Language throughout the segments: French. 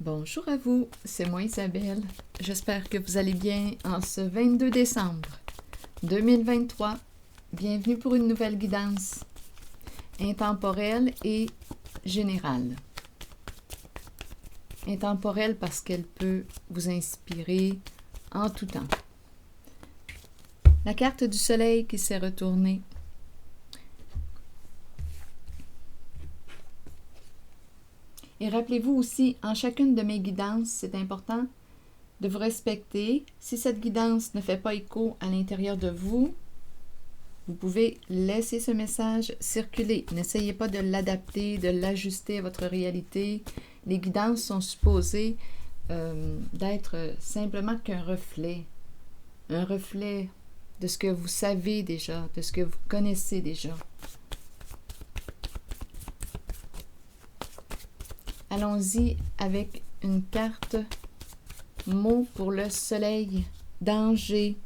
Bonjour à vous, c'est moi Isabelle. J'espère que vous allez bien en ce 22 décembre 2023. Bienvenue pour une nouvelle guidance intemporelle et générale. Intemporelle parce qu'elle peut vous inspirer en tout temps. La carte du soleil qui s'est retournée. Et rappelez-vous aussi, en chacune de mes guidances, c'est important de vous respecter. Si cette guidance ne fait pas écho à l'intérieur de vous, vous pouvez laisser ce message circuler. N'essayez pas de l'adapter, de l'ajuster à votre réalité. Les guidances sont supposées d'être simplement qu'un reflet. Un reflet de ce que vous savez déjà, de ce que vous connaissez déjà. Allons-y avec une carte mot pour le soleil, danger.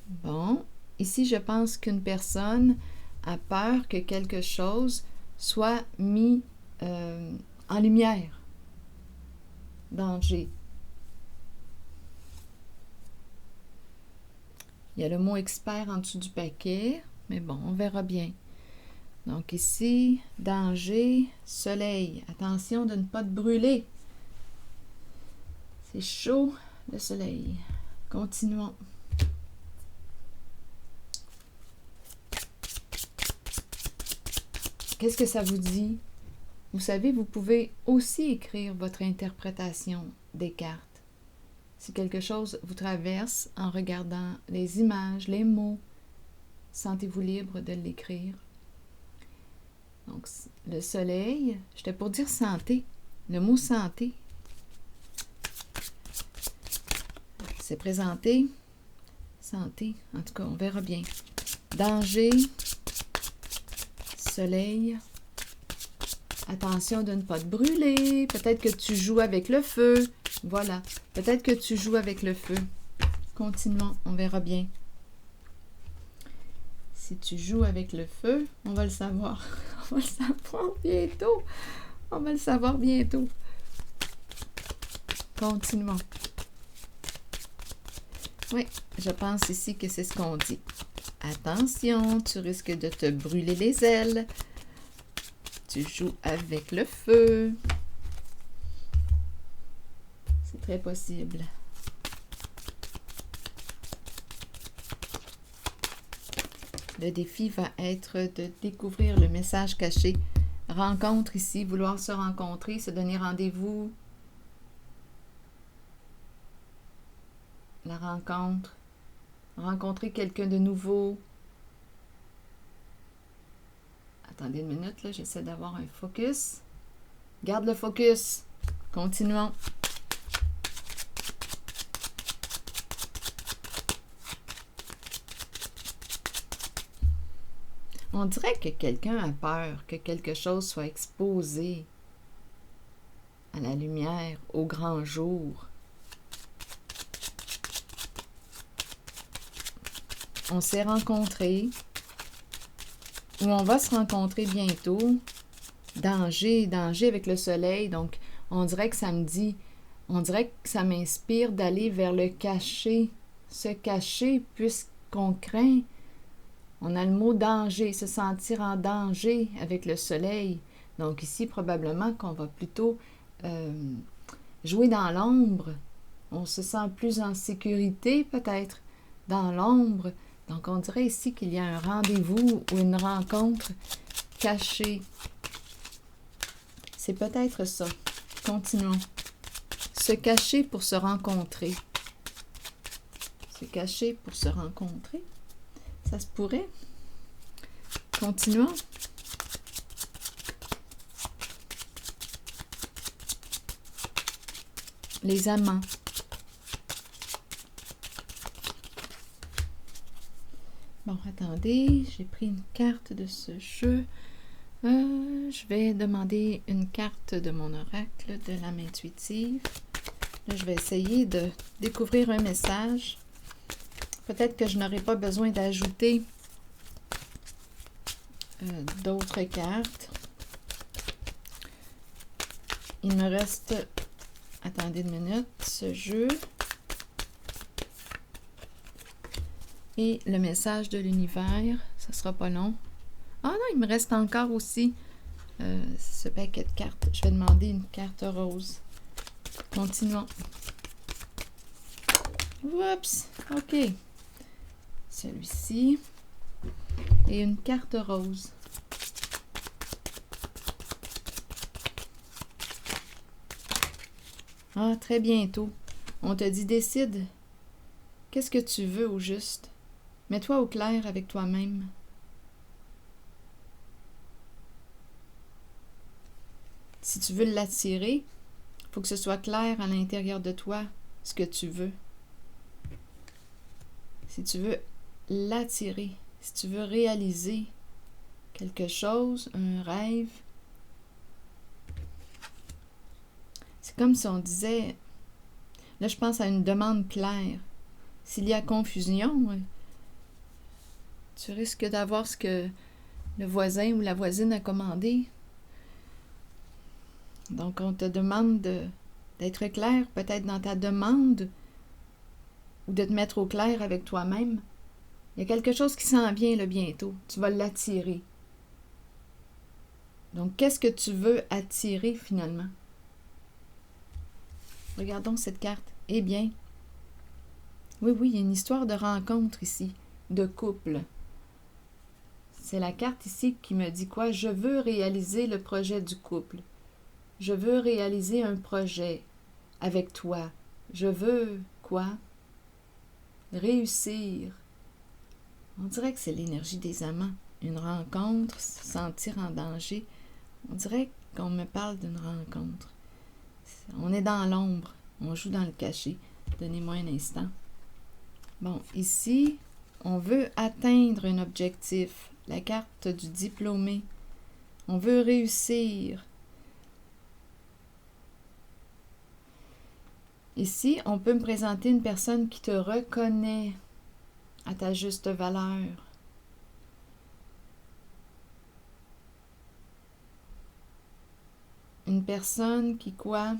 Bon, ici je pense qu'une personne a peur que quelque chose soit mis en lumière. Danger. Il y a le mot expert en dessous du paquet, mais bon, on verra bien. Donc ici, danger, soleil. Attention de ne pas te brûler. C'est chaud, le soleil. Continuons. Qu'est-ce que ça vous dit? Vous savez, vous pouvez aussi écrire votre interprétation des cartes. Si quelque chose vous traverse en regardant les images, les mots, sentez-vous libre de l'écrire. Donc, le soleil, j'étais pour dire santé. Le mot santé s'est présenté. Santé, en tout cas, on verra bien. Danger, soleil. Attention de ne pas te brûler. Peut-être que tu joues avec le feu. Voilà. Peut-être que tu joues avec le feu. Continuons, on verra bien. Si tu joues avec le feu, on va le savoir. On va le savoir bientôt. On va le savoir bientôt. Continuons. Oui, je pense ici que c'est ce qu'on dit. Attention, tu risques de te brûler les ailes. Tu joues avec le feu. C'est très possible. Le défi va être de découvrir le message caché. Rencontre ici, vouloir se rencontrer, se donner rendez-vous. La rencontre. Rencontrer quelqu'un de nouveau. Attendez une minute, là, j'essaie d'avoir un focus. Garde le focus. Continuons. On dirait que quelqu'un a peur que quelque chose soit exposé à la lumière, au grand jour. On s'est rencontrés, ou on va se rencontrer bientôt. Danger, danger avec le soleil. Donc, on dirait que ça me dit, on dirait que ça m'inspire d'aller vers le cacher. Se cacher puisqu'on craint. On a le mot danger, se sentir en danger avec le soleil. Donc ici, probablement qu'on va plutôt jouer dans l'ombre. On se sent plus en sécurité, peut-être, dans l'ombre. Donc on dirait ici qu'il y a un rendez-vous ou une rencontre cachée. C'est peut-être ça. Continuons. Se cacher pour se rencontrer. Se cacher pour se rencontrer. Ça se pourrait. Continuons. Les amants. Bon, attendez, j'ai pris une carte de ce jeu. Je vais demander une carte de mon oracle de l'âme intuitive. Là, je vais essayer de découvrir un message. Peut-être que je n'aurai pas besoin d'ajouter d'autres cartes. Il me reste Attendez une minute. Ce jeu. Et le message de l'univers. Ça sera pas long. Ah non, il me reste encore aussi ce paquet de cartes. Je vais demander une carte rose. Continuons. Oups. OK. Celui-ci. Et une carte rose. Ah, très bientôt. On te dit décide. Qu'est-ce que tu veux au juste? Mets-toi au clair avec toi-même. Si tu veux l'attirer, il faut que ce soit clair à l'intérieur de toi ce que tu veux. Si tu veux l'attirer, si tu veux réaliser quelque chose, un rêve, c'est comme si on disait, là je pense à une demande claire. S'il y a confusion, tu risques d'avoir ce que le voisin ou la voisine a commandé. Donc, on te demande d'être clair, peut-être dans ta demande, ou de te mettre au clair avec toi-même. Il y a quelque chose qui s'en vient là bientôt. Tu vas l'attirer. Donc, qu'est-ce que tu veux attirer finalement? Regardons cette carte. Eh bien, oui, il y a une histoire de rencontre ici, de couple. C'est la carte ici qui me dit quoi? Je veux réaliser le projet du couple. Je veux réaliser un projet avec toi. Je veux quoi? Réussir. On dirait que c'est l'énergie des amants. Une rencontre, se sentir en danger. On dirait qu'on me parle d'une rencontre. On est dans l'ombre. On joue dans le cachet. Donnez-moi un instant. Bon, ici, on veut atteindre un objectif. La carte du diplômé. On veut réussir. Ici, on peut me présenter une personne qui te reconnaît à ta juste valeur. Une personne qui quoi?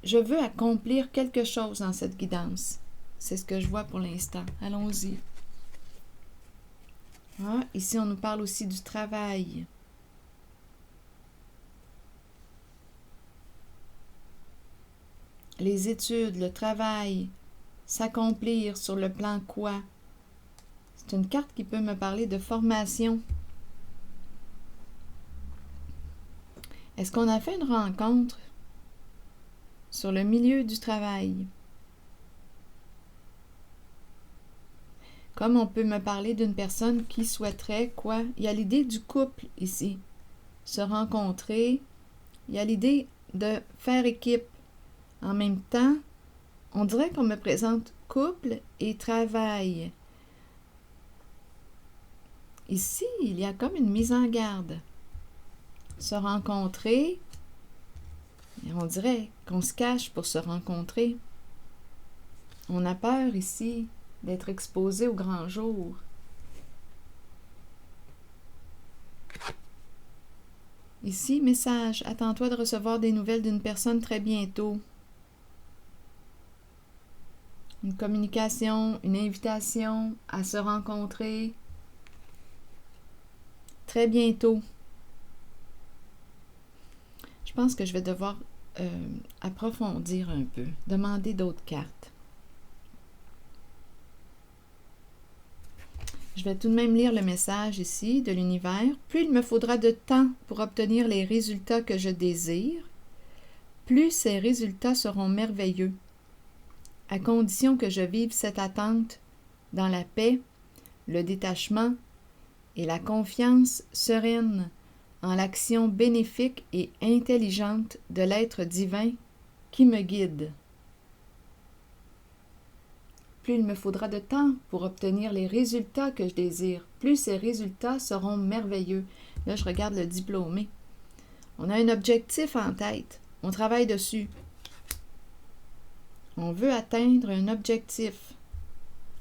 Je veux accomplir quelque chose dans cette guidance. C'est ce que je vois pour l'instant. Allons-y. Ah, ici, on nous parle aussi du travail. Les études, le travail, s'accomplir sur le plan quoi? C'est une carte qui peut me parler de formation. Est-ce qu'on a fait une rencontre sur le milieu du travail? Comme on peut me parler d'une personne qui souhaiterait quoi? Il y a l'idée du couple ici. Se rencontrer. Il y a l'idée de faire équipe. En même temps, on dirait qu'on me présente couple et travail. Ici, il y a comme une mise en garde. Se rencontrer, et on dirait qu'on se cache pour se rencontrer. On a peur ici d'être exposé au grand jour. Ici, message. Attends-toi de recevoir des nouvelles d'une personne très bientôt. Une communication, une invitation à se rencontrer très bientôt. Je pense que je vais devoir approfondir un peu, demander d'autres cartes. Je vais tout de même lire le message ici de l'univers. Plus il me faudra de temps pour obtenir les résultats que je désire, plus ces résultats seront merveilleux, à condition que je vive cette attente dans la paix, le détachement et la confiance sereine en l'action bénéfique et intelligente de l'être divin qui me guide. Plus il me faudra de temps pour obtenir les résultats que je désire, plus ces résultats seront merveilleux. Là, je regarde le diplômé. On a un objectif en tête. On travaille dessus. On veut atteindre un objectif.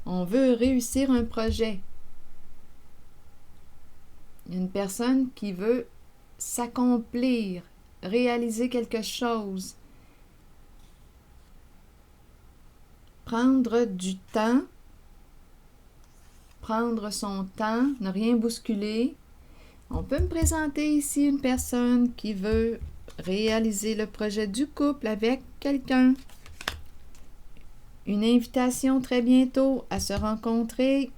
On veut réussir un projet. Il y a une personne qui veut s'accomplir, réaliser quelque chose. prendre du temps, prendre son temps, ne rien bousculer. On peut me présenter ici une personne qui veut réaliser le projet du couple avec quelqu'un. Une invitation très bientôt à se rencontrer.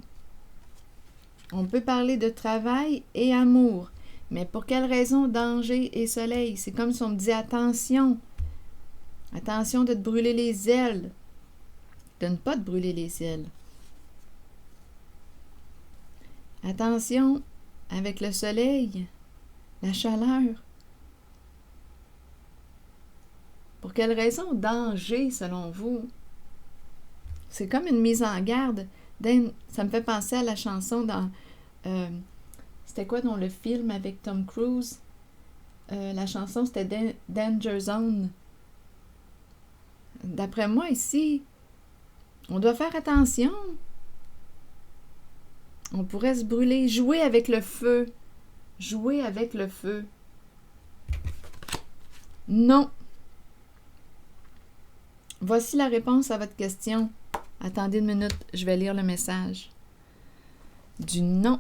On peut parler de travail et amour. Mais pour quelle raison danger et soleil? C'est comme si on me dit attention. Attention de te brûler les ailes. De ne pas te brûler les ailes. Attention avec le soleil, la chaleur. Pour quelle raison danger selon vous? C'est comme une mise en garde. Ça me fait penser à la chanson dans... c'était quoi dans le film avec Tom Cruise? La chanson, c'était Danger Zone. D'après moi, ici, on doit faire attention. On pourrait se brûler. Jouer avec le feu. Jouer avec le feu. Non. Voici la réponse à votre question. Attendez une minute, je vais lire le message. Du non.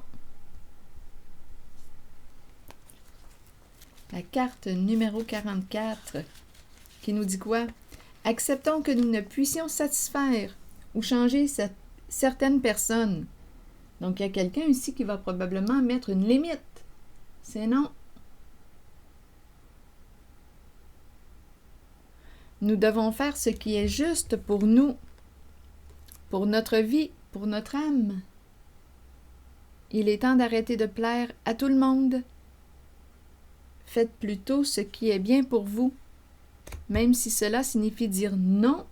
La carte numéro 44 qui nous dit quoi? Acceptons que nous ne puissions satisfaire ou changer certaines personnes. Donc, il y a quelqu'un ici qui va probablement mettre une limite. C'est non. Nous devons faire ce qui est juste pour nous, pour notre vie, pour notre âme. Il est temps d'arrêter de plaire à tout le monde. Faites plutôt ce qui est bien pour vous, même si cela signifie dire non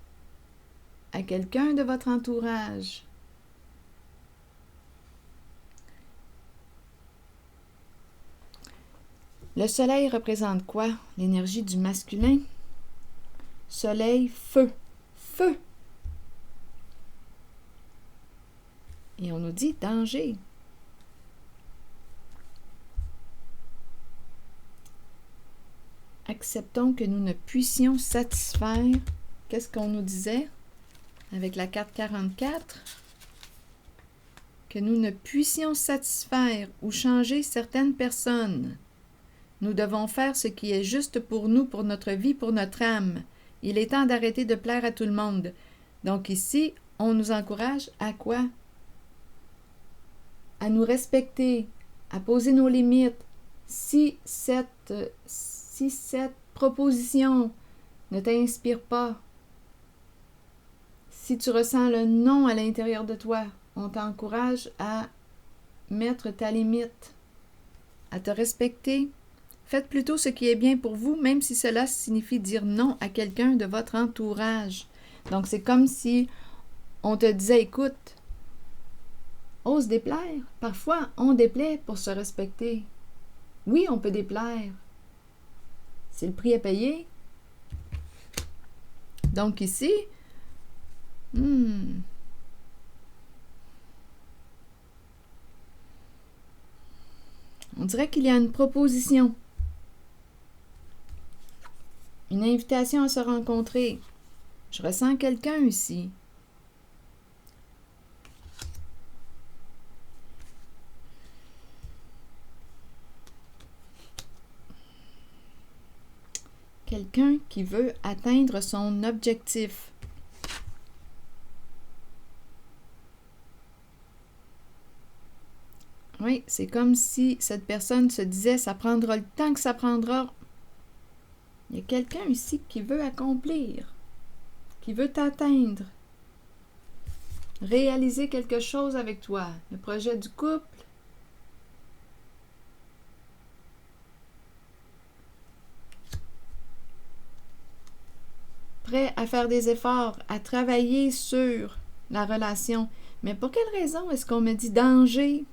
à quelqu'un de votre entourage. Le soleil représente quoi? L'énergie du masculin. Soleil, feu. Feu. Et on nous dit danger. Acceptons que nous ne puissions satisfaire. Qu'est-ce qu'on nous disait avec la carte 44? Que nous ne puissions satisfaire ou changer certaines personnes. Nous devons faire ce qui est juste pour nous, pour notre vie, pour notre âme. Il est temps d'arrêter de plaire à tout le monde. Donc ici, on nous encourage à quoi? À nous respecter, à poser nos limites. Si cette proposition ne t'inspire pas, si tu ressens le non à l'intérieur de toi, on t'encourage à mettre ta limite, à te respecter. Faites plutôt ce qui est bien pour vous, même si cela signifie dire non à quelqu'un de votre entourage. Donc, c'est comme si on te disait, écoute, ose déplaire. Parfois, on déplaît pour se respecter. Oui, on peut déplaire. C'est le prix à payer. Donc ici, on dirait qu'il y a une proposition. Une invitation à se rencontrer. Je ressens quelqu'un ici. Quelqu'un qui veut atteindre son objectif. Oui, c'est comme si cette personne se disait, ça prendra le temps que ça prendra. Il y a quelqu'un ici qui veut accomplir, qui veut t'atteindre, réaliser quelque chose avec toi. Le projet du couple. Prêt à faire des efforts, à travailler sur la relation. Mais pour quelle raison est-ce qu'on me dit danger?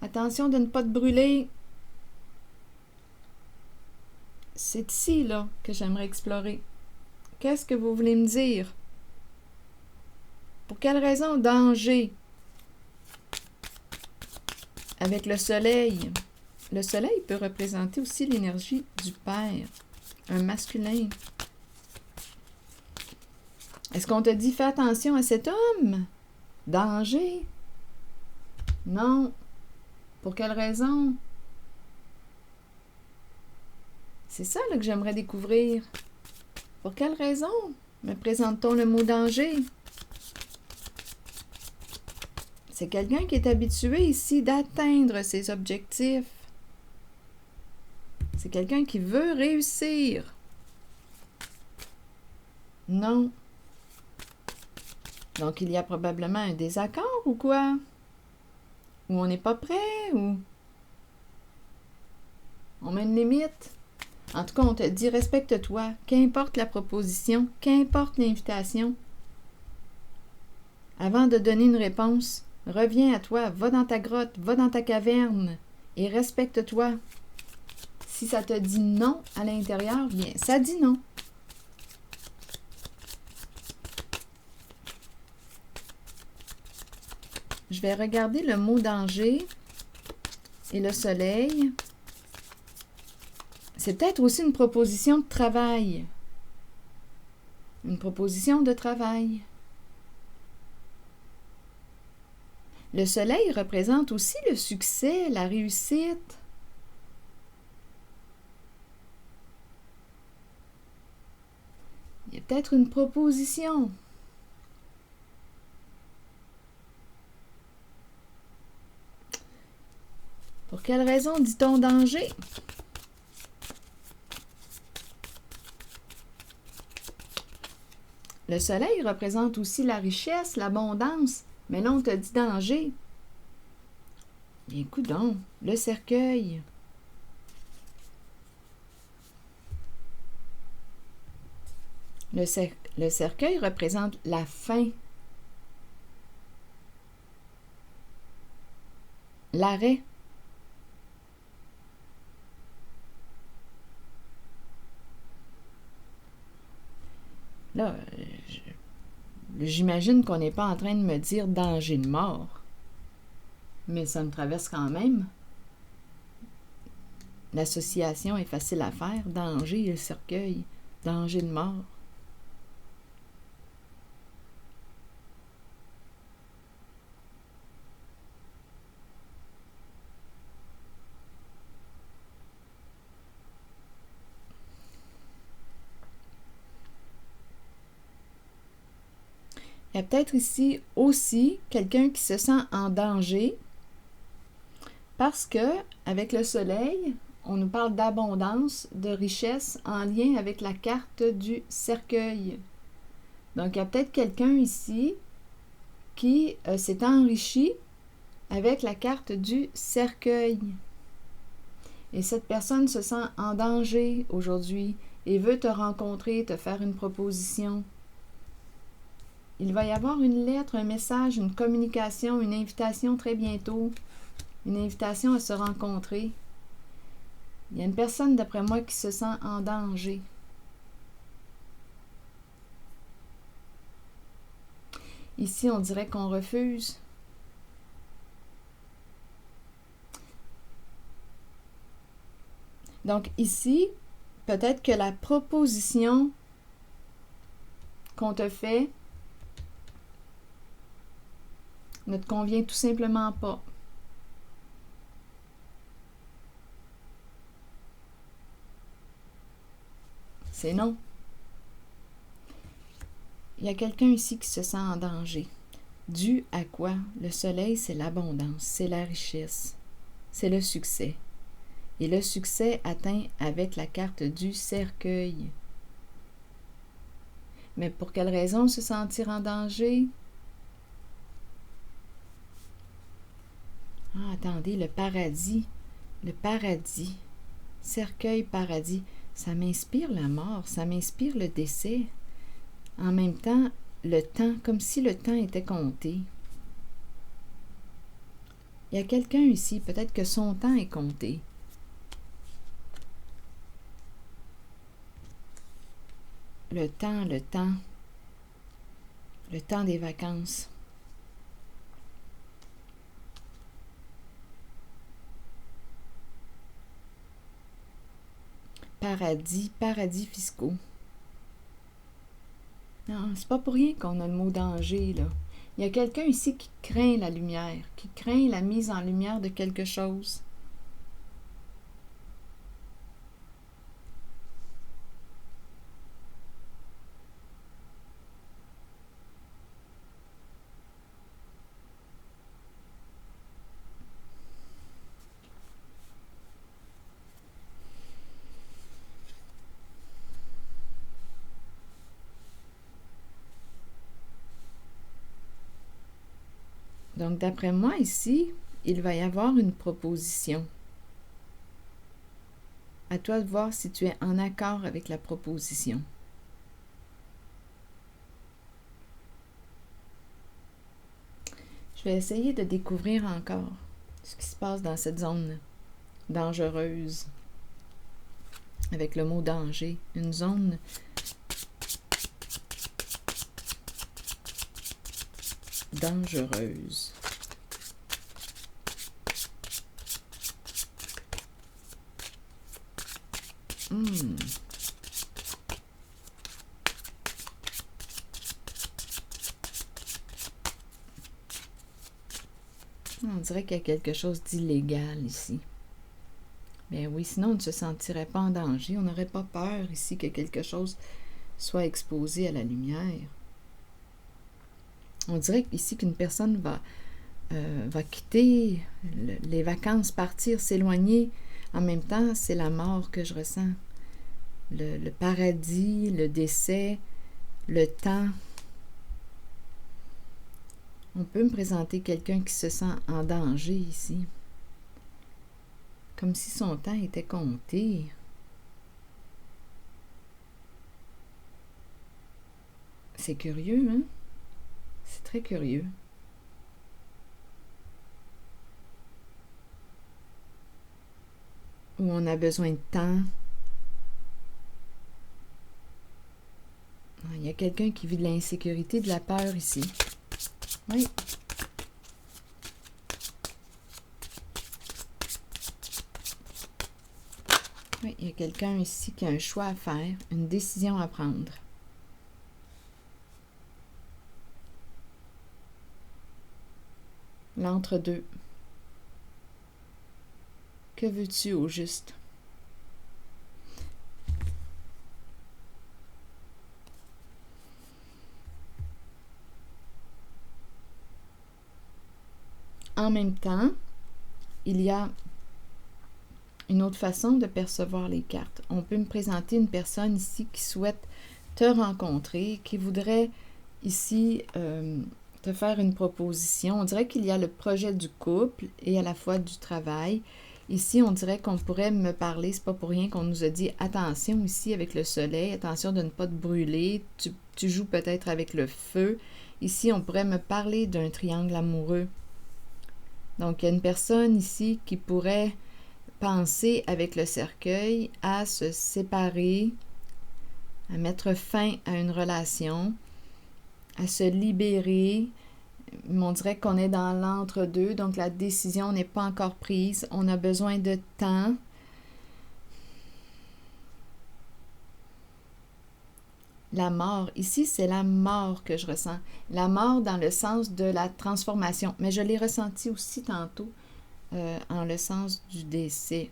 Attention de ne pas te brûler. C'est ici, là, que j'aimerais explorer. Qu'est-ce que vous voulez me dire? Pour quelle raison danger? Avec le soleil. Le soleil peut représenter aussi l'énergie du père, un masculin. Est-ce qu'on te dit fais attention à cet homme? Danger? Non. Pour quelle raison? C'est ça là, que j'aimerais découvrir. Pour quelle raison me présente-t-on le mot danger? C'est quelqu'un qui est habitué ici d'atteindre ses objectifs. C'est quelqu'un qui veut réussir. Non. Donc, il y a probablement un désaccord ou quoi? Ou on n'est pas prêt, ou on met une limite. En tout cas, on te dit respecte-toi, qu'importe la proposition, qu'importe l'invitation. Avant de donner une réponse, reviens à toi, va dans ta grotte, va dans ta caverne et respecte-toi. Si ça te dit non à l'intérieur, bien, ça dit non. Je vais regarder le mot danger et le soleil. C'est peut-être aussi une proposition de travail. Une proposition de travail. Le soleil représente aussi le succès, la réussite. Il y a peut-être une proposition. Pour quelle raison dit-on danger? Le soleil représente aussi la richesse, l'abondance, mais là on te dit danger. Bien, coudonc, le cercueil. Le cercueil représente la fin, l'arrêt. Là, j'imagine qu'on n'est pas en train de me dire danger de mort, mais ça me traverse quand même. L'association est facile à faire, danger et le cercueil, danger de mort. Il y a peut-être ici aussi quelqu'un qui se sent en danger parce que, avec le soleil, on nous parle d'abondance, de richesse en lien avec la carte du cercueil. Donc, il y a peut-être quelqu'un ici qui s'est enrichi avec la carte du cercueil. Et cette personne se sent en danger aujourd'hui et veut te rencontrer, te faire une proposition. Il va y avoir une lettre, un message, une communication, une invitation très bientôt. Une invitation à se rencontrer. Il y a une personne, d'après moi, qui se sent en danger. Ici, on dirait qu'on refuse. Donc ici, peut-être que la proposition qu'on te fait ne te convient tout simplement pas. C'est non. Il y a quelqu'un ici qui se sent en danger. Dû à quoi? Le soleil, c'est l'abondance, c'est la richesse, c'est le succès. Et le succès atteint avec la carte du cercueil. Mais pour quelle raison se sentir en danger? Ah, attendez, le paradis, cercueil, paradis, ça m'inspire la mort, ça m'inspire le décès. En même temps, le temps, comme si le temps était compté. Il y a quelqu'un ici, peut-être que son temps est compté. Le temps des vacances. Paradis fiscaux. Non, c'est pas pour rien qu'on a le mot danger, là. Il y a quelqu'un ici qui craint la lumière, qui craint la mise en lumière de quelque chose. Donc, d'après moi, ici, il va y avoir une proposition. À toi de voir si tu es en accord avec la proposition. Je vais essayer de découvrir encore ce qui se passe dans cette zone dangereuse. Avec le mot danger. Une zone dangereuse. On dirait qu'il y a quelque chose d'illégal ici. Mais oui, sinon on ne se sentirait pas en danger. On n'aurait pas peur ici que quelque chose soit exposé à la lumière. On dirait ici qu'une personne va quitter les vacances, partir, s'éloigner. En même temps, c'est la mort que je ressens. Le paradis, le décès, le temps. On peut me présenter quelqu'un qui se sent en danger ici. Comme si son temps était compté. C'est curieux, hein? C'est très curieux. Où on a besoin de temps. Il y a quelqu'un qui vit de l'insécurité, de la peur ici. Oui. Oui, il y a quelqu'un ici qui a un choix à faire, une décision à prendre. L'entre-deux. Que veux-tu au juste? En même temps, il y a une autre façon de percevoir les cartes. On peut me présenter une personne ici qui souhaite te rencontrer, qui voudrait ici te faire une proposition. On dirait qu'il y a le projet du couple et à la fois du travail. Ici, on dirait qu'on pourrait me parler, c'est pas pour rien qu'on nous a dit attention ici avec le soleil, attention de ne pas te brûler, tu joues peut-être avec le feu. Ici, on pourrait me parler d'un triangle amoureux. Donc, il y a une personne ici qui pourrait penser avec le cercueil à se séparer, à mettre fin à une relation, à se libérer. On dirait qu'on est dans l'entre-deux, donc la décision n'est pas encore prise. On a besoin de temps. La mort, ici, c'est la mort que je ressens. La mort dans le sens de la transformation. Mais je l'ai ressenti aussi tantôt en le sens du décès.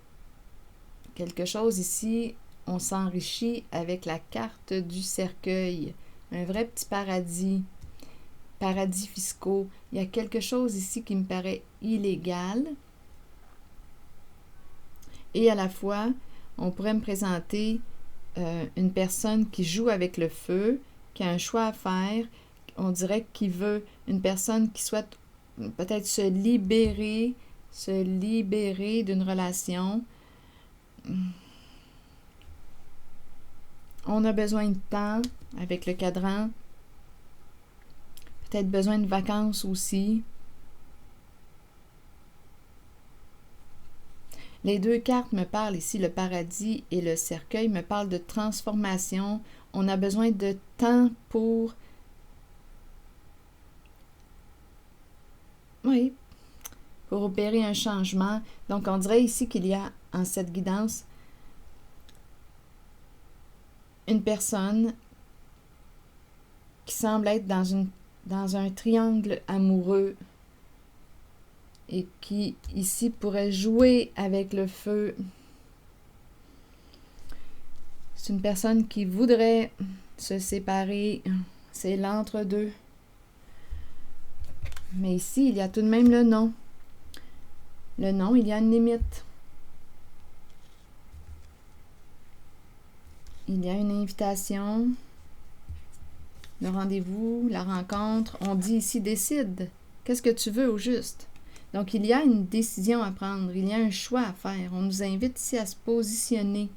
Quelque chose ici, on s'enrichit avec la carte du cercueil. Un vrai petit paradis. Paradis fiscaux. Il y a quelque chose ici qui me paraît illégal. Et à la fois, on pourrait me présenter une personne qui joue avec le feu, qui a un choix à faire. On dirait qu'il veut une personne qui souhaite peut-être se libérer d'une relation. On a besoin de temps avec le cadran. Peut-être besoin de vacances aussi. Les deux cartes me parlent ici, le paradis et le cercueil, me parlent de transformation. On a besoin de temps pour... Oui, pour opérer un changement. Donc, on dirait ici qu'il y a en cette guidance une personne qui semble être dans un triangle amoureux et qui, ici, pourrait jouer avec le feu. C'est une personne qui voudrait se séparer. C'est l'entre-deux. Mais ici, il y a tout de même le non. Le non, il y a une limite. Il y a une invitation, le rendez-vous, la rencontre. On dit ici, décide. Qu'est-ce que tu veux au juste? Donc, il y a une décision à prendre. Il y a un choix à faire. On nous invite ici à se positionner.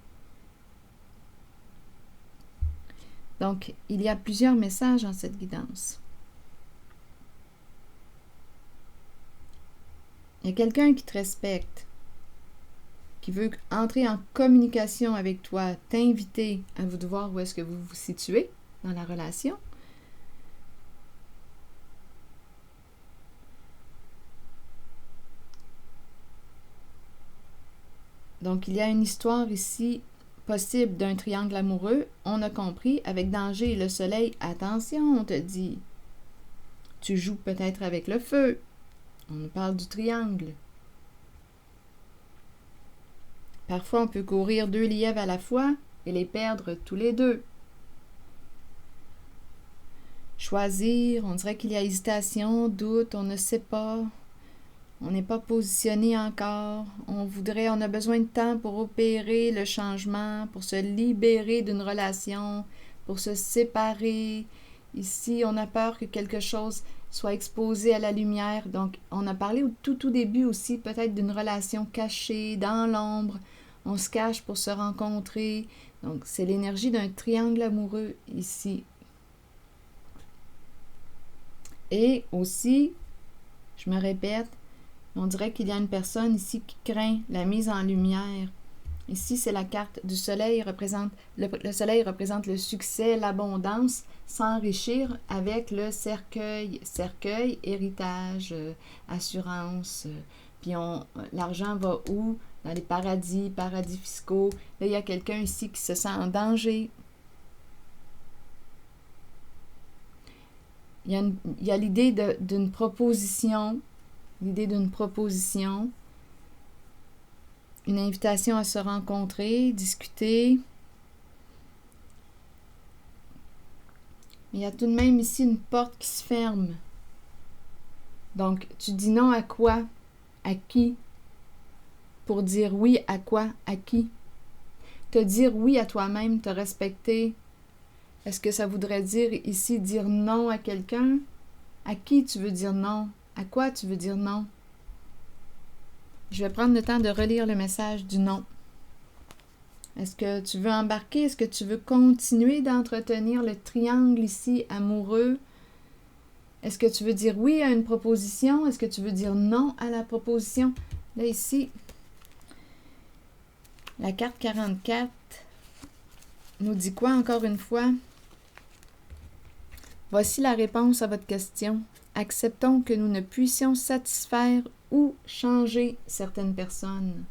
Donc, il y a plusieurs messages dans cette guidance. Il y a quelqu'un qui te respecte, qui veut entrer en communication avec toi, t'inviter à vous de voir où est-ce que vous vous situez dans la relation. Donc, il y a une histoire ici possible d'un triangle amoureux. On a compris, avec danger et le soleil, attention, on te dit. Tu joues peut-être avec le feu. On nous parle du triangle. Parfois, on peut courir 2 lièvres à la fois et les perdre tous les 2. Choisir, on dirait qu'il y a hésitation, doute, on ne sait pas. On n'est pas positionné encore. On a besoin de temps pour opérer le changement, pour se libérer d'une relation, pour se séparer. Ici, on a peur que quelque chose soit exposé à la lumière. Donc, on a parlé au tout début aussi, peut-être d'une relation cachée, dans l'ombre. On se cache pour se rencontrer. Donc, c'est l'énergie d'un triangle amoureux ici. Et aussi, je me répète, on dirait qu'il y a une personne ici qui craint la mise en lumière. Ici, c'est la carte du soleil. Le soleil représente le succès, l'abondance, s'enrichir avec le cercueil. Cercueil, héritage, assurance. Puis l'argent va où? Dans les paradis fiscaux. Là, il y a quelqu'un ici qui se sent en danger. Il y a l'idée d'une proposition. L'idée d'une proposition, une invitation à se rencontrer, discuter. Mais il y a tout de même ici une porte qui se ferme. Donc, tu dis non à quoi? À qui? Pour dire oui à quoi? À qui? Te dire oui à toi-même, te respecter. Est-ce que ça voudrait dire ici dire non à quelqu'un? À qui tu veux dire non? À quoi tu veux dire non? Je vais prendre le temps de relire le message du non. Est-ce que tu veux embarquer? Est-ce que tu veux continuer d'entretenir le triangle ici amoureux? Est-ce que tu veux dire oui à une proposition? Est-ce que tu veux dire non à la proposition? Là, ici, la carte 44 nous dit quoi encore une fois? Voici la réponse à votre question. Acceptons que nous ne puissions satisfaire ou changer certaines personnes.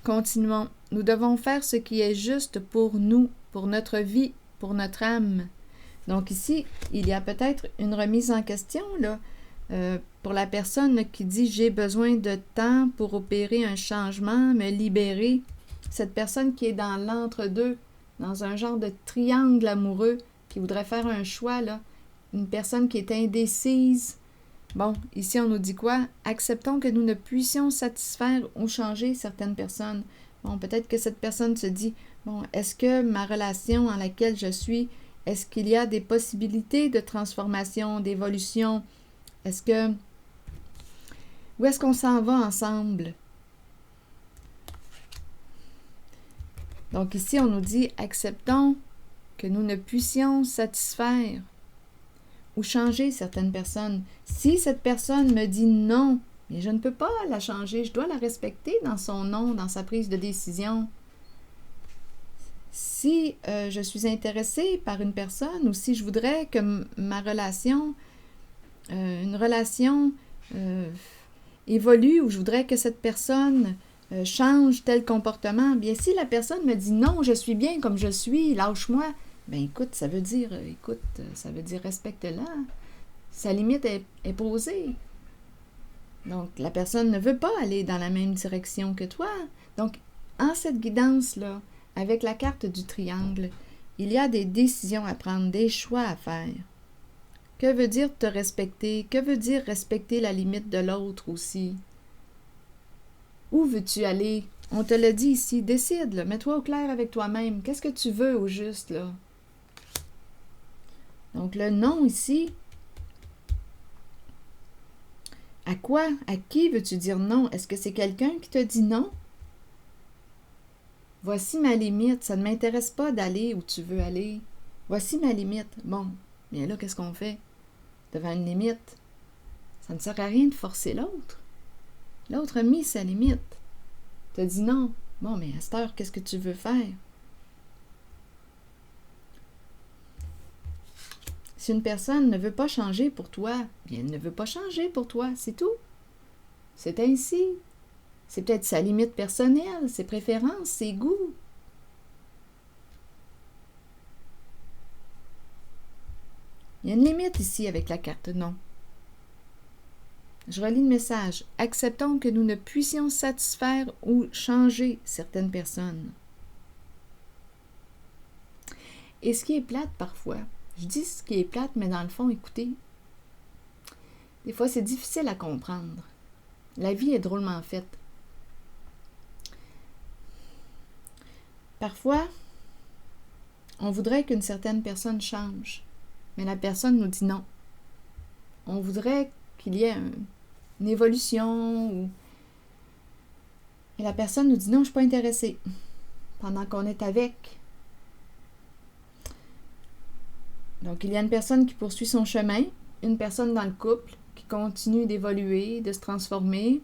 Continuons. Nous devons faire ce qui est juste pour nous, pour notre vie, pour notre âme. Donc ici, il y a peut-être une remise en question là, pour la personne qui dit « j'ai besoin de temps pour opérer un changement, me libérer ». Cette personne qui est dans l'entre-deux, dans un genre de triangle amoureux, qui voudrait faire un choix, là, une personne qui est indécise. Bon, ici on nous dit quoi? Acceptons que nous ne puissions satisfaire ou changer certaines personnes. Bon, peut-être que cette personne se dit, bon, est-ce que ma relation dans laquelle je suis, est-ce qu'il y a des possibilités de transformation, d'évolution? Où est-ce qu'on s'en va ensemble? Donc ici, on nous dit, acceptons que nous ne puissions satisfaire ou changer certaines personnes. Si cette personne me dit non, mais je ne peux pas la changer, je dois la respecter dans son non, dans sa prise de décision. Si je suis intéressée par une personne ou si je voudrais que ma relation, une relation évolue ou je voudrais que cette personne change tel comportement, bien si la personne me dit non, je suis bien comme je suis, lâche-moi, ben écoute, ça veut dire, respecte-la. Sa limite est posée. Donc, la personne ne veut pas aller dans la même direction que toi. Donc, en cette guidance-là, avec la carte du triangle, il y a des décisions à prendre, des choix à faire. Que veut dire te respecter? Que veut dire respecter la limite de l'autre aussi? Où veux-tu aller? On te l'a dit ici, décide, là, mets-toi au clair avec toi-même. Qu'est-ce que tu veux au juste, là? Donc, le non ici, à quoi? À qui veux-tu dire non? Est-ce que c'est quelqu'un qui te dit non? Voici ma limite, ça ne m'intéresse pas d'aller où tu veux aller. Voici ma limite. Bon, bien là, qu'est-ce qu'on fait? Devant une limite, ça ne sert à rien de forcer l'autre. L'autre a mis sa limite. Te dit non. Bon, mais à cette heure, qu'est-ce que tu veux faire? Si une personne ne veut pas changer pour toi, bien, elle ne veut pas changer pour toi, c'est tout. C'est ainsi. C'est peut-être sa limite personnelle, ses préférences, ses goûts. Il y a une limite ici avec la carte non. Je relis le message. Acceptons que nous ne puissions satisfaire ou changer certaines personnes. Et ce qui est plate parfois, je dis ce qui est plate, mais dans le fond, écoutez, des fois c'est difficile à comprendre. La vie est drôlement faite. Parfois, on voudrait qu'une certaine personne change, mais la personne nous dit non. On voudrait qu'il y ait une évolution, et la personne nous dit non, je ne suis pas intéressée, pendant qu'on est avec. Donc, il y a une personne qui poursuit son chemin, une personne dans le couple qui continue d'évoluer, de se transformer.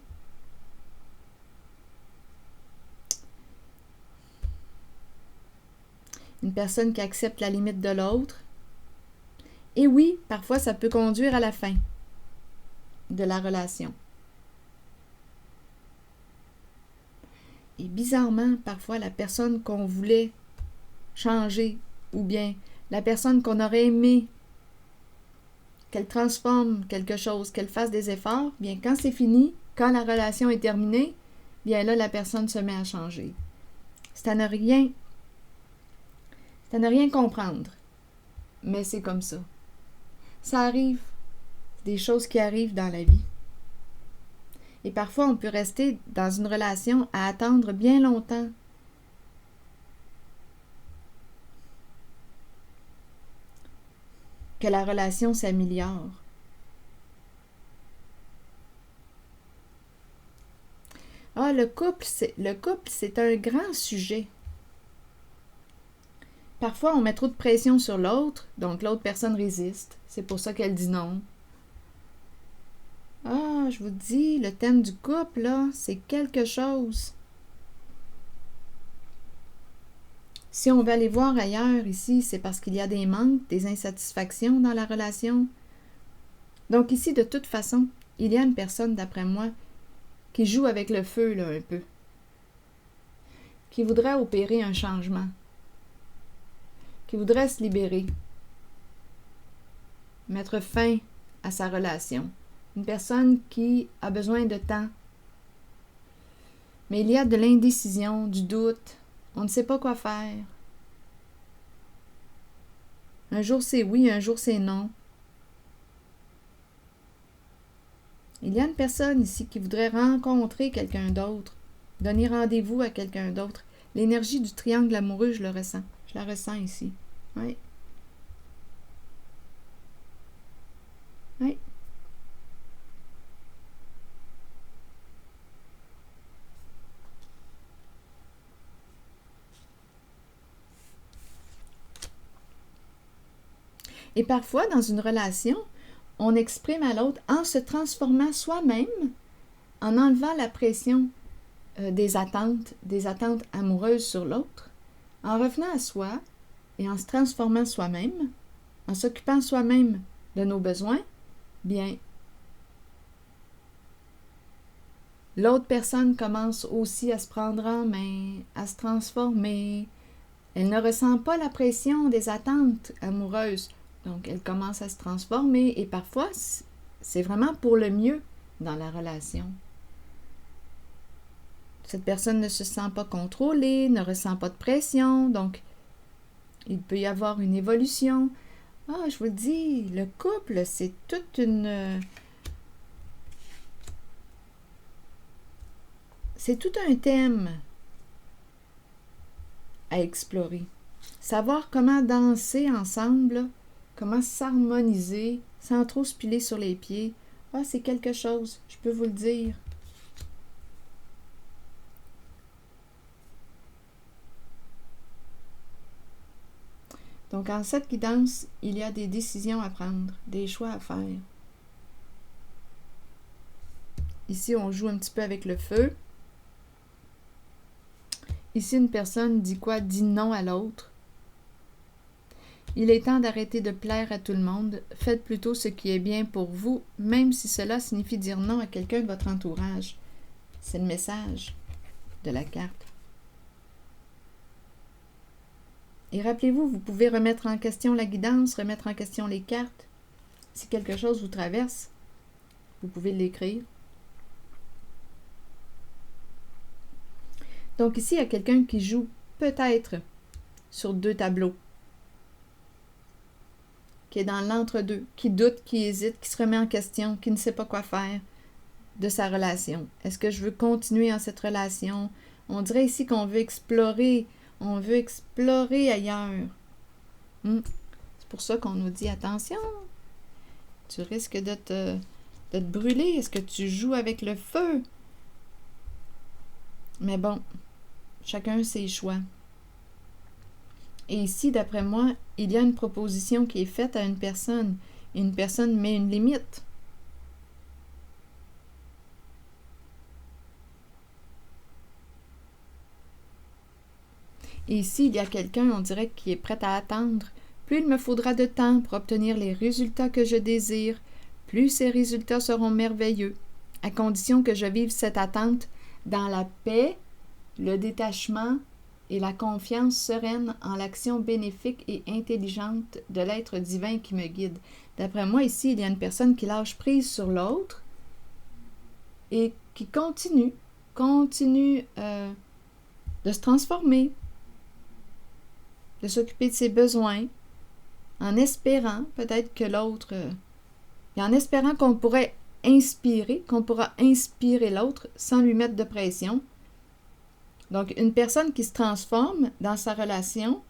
Une personne qui accepte la limite de l'autre. Et oui, parfois, ça peut conduire à la fin de la relation. Et bizarrement, parfois, la personne qu'on voulait changer, ou bien la personne qu'on aurait aimé qu'elle transforme quelque chose, qu'elle fasse des efforts, bien quand c'est fini, quand la relation est terminée, bien là, la personne se met à changer. C'est à ne rien comprendre. Mais c'est comme ça. Ça arrive. Des choses qui arrivent dans la vie. Et parfois, on peut rester dans une relation à attendre bien longtemps. Que la relation s'améliore. Ah, le couple, c'est un grand sujet. Parfois, on met trop de pression sur l'autre, donc l'autre personne résiste. C'est pour ça qu'elle dit non. Ah, je vous dis, le thème du couple, là, c'est quelque chose. Si on veut aller voir ailleurs ici, c'est parce qu'il y a des manques, des insatisfactions dans la relation. Donc ici, de toute façon, il y a une personne, d'après moi, qui joue avec le feu, là, un peu. Qui voudrait opérer un changement. Qui voudrait se libérer. Mettre fin à sa relation. Une personne qui a besoin de temps. Mais il y a de l'indécision, du doute. On ne sait pas quoi faire. Un jour c'est oui, un jour c'est non. Il y a une personne ici qui voudrait rencontrer quelqu'un d'autre, donner rendez-vous à quelqu'un d'autre. L'énergie du triangle amoureux, je le ressens. Je la ressens ici. Oui. Oui. Et parfois, dans une relation, on exprime à l'autre en se transformant soi-même, en enlevant la pression des attentes amoureuses sur l'autre, en revenant à soi et en se transformant soi-même, en s'occupant soi-même de nos besoins, bien, l'autre personne commence aussi à se prendre en main, à se transformer, Elle ne ressent pas la pression des attentes amoureuses. Donc, elle commence à se transformer et parfois, c'est vraiment pour le mieux dans la relation. Cette personne ne se sent pas contrôlée, ne ressent pas de pression, donc il peut y avoir une évolution. Ah, je vous le dis, le couple, c'est toute une... C'est tout un thème à explorer. Savoir comment danser ensemble, comment s'harmoniser sans trop se piler sur les pieds. Ah, c'est quelque chose, je peux vous le dire. Donc, en cette guidance, il y a des décisions à prendre, des choix à faire. Ici, on joue un petit peu avec le feu. Ici, une personne dit quoi? Dit non à l'autre. Il est temps d'arrêter de plaire à tout le monde. Faites plutôt ce qui est bien pour vous, même si cela signifie dire non à quelqu'un de votre entourage. C'est le message de la carte. Et rappelez-vous, vous pouvez remettre en question la guidance, remettre en question les cartes. Si quelque chose vous traverse, vous pouvez l'écrire. Donc ici, il y a quelqu'un qui joue peut-être sur 2 tableaux, qui est dans l'entre-deux, qui doute, qui hésite, qui se remet en question, qui ne sait pas quoi faire de sa relation. Est-ce que je veux continuer en cette relation? On dirait ici qu'on veut explorer ailleurs. C'est pour ça qu'on nous dit attention, tu risques de te brûler. Est-ce que tu joues avec le feu? Mais bon, chacun ses choix. Et ici, d'après moi, il y a une proposition qui est faite à une personne. Et une personne met une limite. Et ici, il y a quelqu'un, on dirait, qui est prêt à attendre. Plus il me faudra de temps pour obtenir les résultats que je désire, plus ces résultats seront merveilleux, à condition que je vive cette attente dans la paix, le détachement et la confiance sereine en l'action bénéfique et intelligente de l'être divin qui me guide. D'après moi, ici, il y a une personne qui lâche prise sur l'autre et qui continue de se transformer, de s'occuper de ses besoins, en espérant peut-être que l'autre, et en espérant qu'on pourra inspirer l'autre sans lui mettre de pression. Donc, une personne qui se transforme dans sa relation,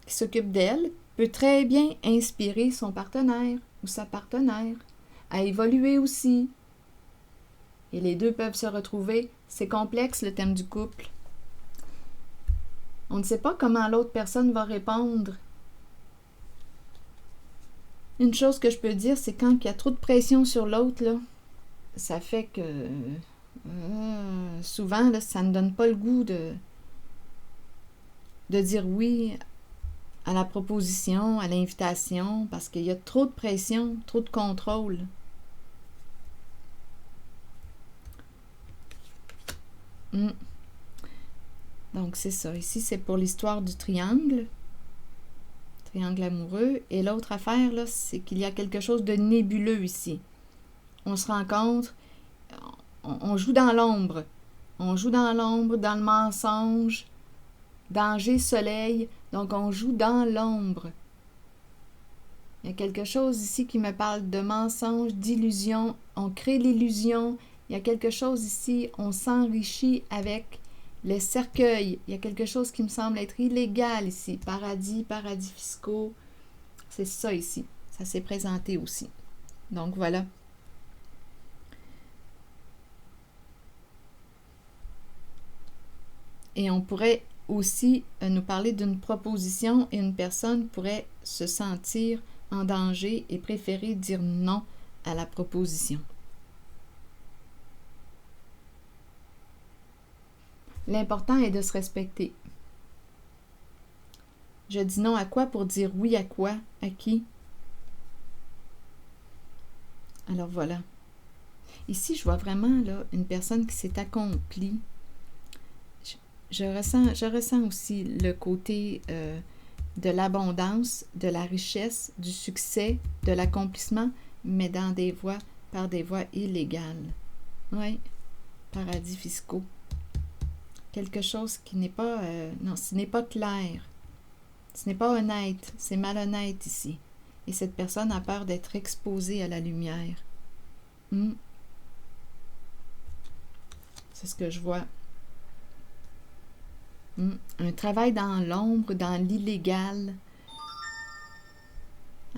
qui s'occupe d'elle, peut très bien inspirer son partenaire ou sa partenaire à évoluer aussi. Et les deux peuvent se retrouver. C'est complexe, le thème du couple. On ne sait pas comment l'autre personne va répondre. Une chose que je peux dire, c'est quand il y a trop de pression sur l'autre, là, ça fait que souvent, là, ça ne donne pas le goût de dire oui à la proposition, à l'invitation, parce qu'il y a trop de pression, trop de contrôle. Donc, c'est ça. Ici, c'est pour l'histoire du triangle amoureux. Et l'autre affaire, là, c'est qu'il y a quelque chose de nébuleux ici. On se rencontre, on joue dans l'ombre. On joue dans l'ombre, dans le mensonge, danger, soleil. Donc, on joue dans l'ombre. Il y a quelque chose ici qui me parle de mensonge, d'illusion. On crée l'illusion. Il y a quelque chose ici, on s'enrichit avec les cercueils. Il y a quelque chose qui me semble être illégal ici. Paradis fiscaux. C'est ça ici. Ça s'est présenté aussi. Donc, voilà. Et on pourrait aussi nous parler d'une proposition et une personne pourrait se sentir en danger et préférer dire non à la proposition. L'important est de se respecter. Je dis non à quoi pour dire oui à quoi? À qui? Alors voilà. Ici, je vois vraiment là, une personne qui s'est accomplie. je ressens aussi le côté de l'abondance, de la richesse, du succès, de l'accomplissement, mais par des voies illégales. Oui, paradis fiscaux. Quelque chose qui n'est pas... non, ce n'est pas clair. Ce n'est pas honnête. C'est malhonnête ici. Et cette personne a peur d'être exposée à la lumière. C'est ce que je vois. Un travail dans l'ombre, dans l'illégal.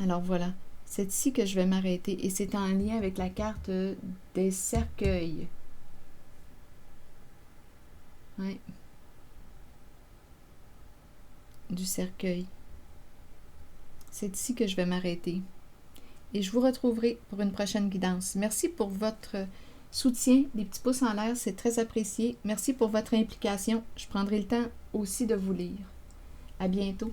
Alors voilà, c'est ici que je vais m'arrêter et c'est en lien avec la carte des cercueils. Oui. Du cercueil. C'est ici que je vais m'arrêter. Et je vous retrouverai pour une prochaine guidance. Merci pour votre soutien, des petits pouces en l'air, c'est très apprécié. Merci pour votre implication. Je prendrai le temps aussi de vous lire. À bientôt.